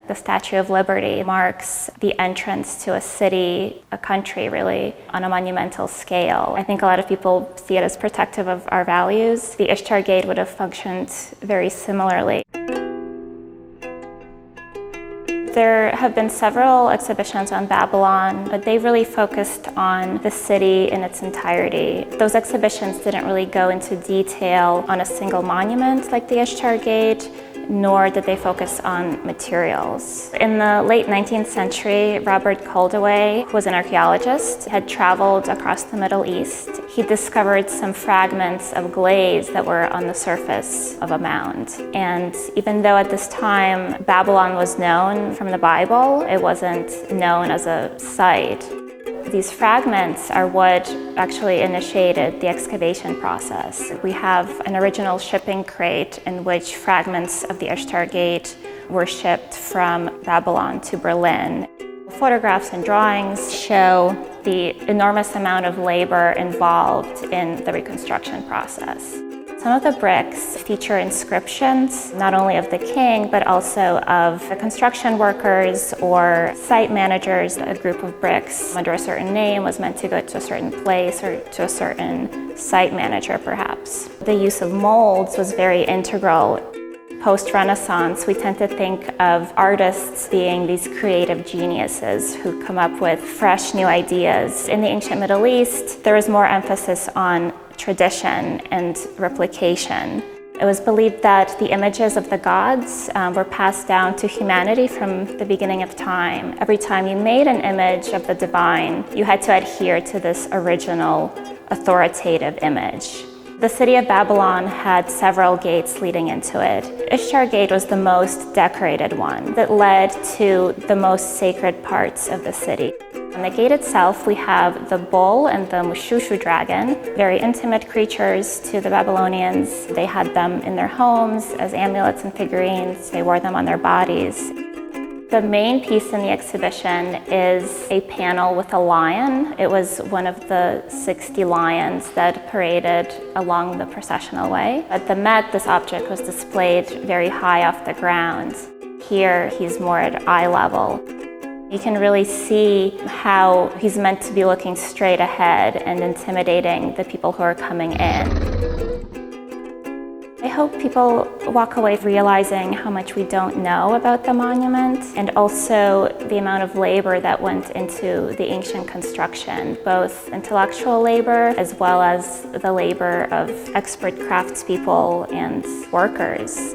The Statue of Liberty marks the entrance to a city, a country really, on a monumental scale. I think a lot of people see it as protective of our values. The Ishtar Gate would have functioned very similarly. There have been several exhibitions on Babylon, but they really focused on the city in its entirety. Those exhibitions didn't really go into detail on a single monument like the Ishtar Gate, nor did they focus on materials. In the late 19th century, Robert Koldewey, who was an archaeologist, had traveled across the Middle East. He discovered some fragments of glaze that were on the surface of a mound. And even though at this time Babylon was known from the Bible, it wasn't known as a site. These fragments are what actually initiated the excavation process. We have an original shipping crate in which fragments of the Ishtar Gate were shipped from Babylon to Berlin. Photographs and drawings show the enormous amount of labor involved in the reconstruction process. Some of the bricks feature inscriptions, not only of the king, but also of the construction workers or site managers. A group of bricks under a certain name was meant to go to a certain place or to a certain site manager, perhaps. The use of molds was very integral. Post-Renaissance, we tend to think of artists being these creative geniuses who come up with fresh new ideas. In the ancient Middle East, there was more emphasis on tradition and replication. It was believed that the images of the gods were passed down to humanity from the beginning of time. Every time you made an image of the divine, you had to adhere to this original authoritative image. The city of Babylon had several gates leading into it. Ishtar Gate was the most decorated one that led to the most sacred parts of the city. On the gate itself, we have the bull and the Mushushu dragon, very intimate creatures to the Babylonians. They had them in their homes as amulets and figurines. They wore them on their bodies. The main piece in the exhibition is a panel with a lion. It was one of the 60 lions that paraded along the processional way. At the Met, this object was displayed very high off the ground. Here, he's more at eye level. You can really see how he's meant to be looking straight ahead and intimidating the people who are coming in. I hope people walk away realizing how much we don't know about the monument and also the amount of labor that went into the ancient construction, both intellectual labor as well as the labor of expert craftspeople and workers.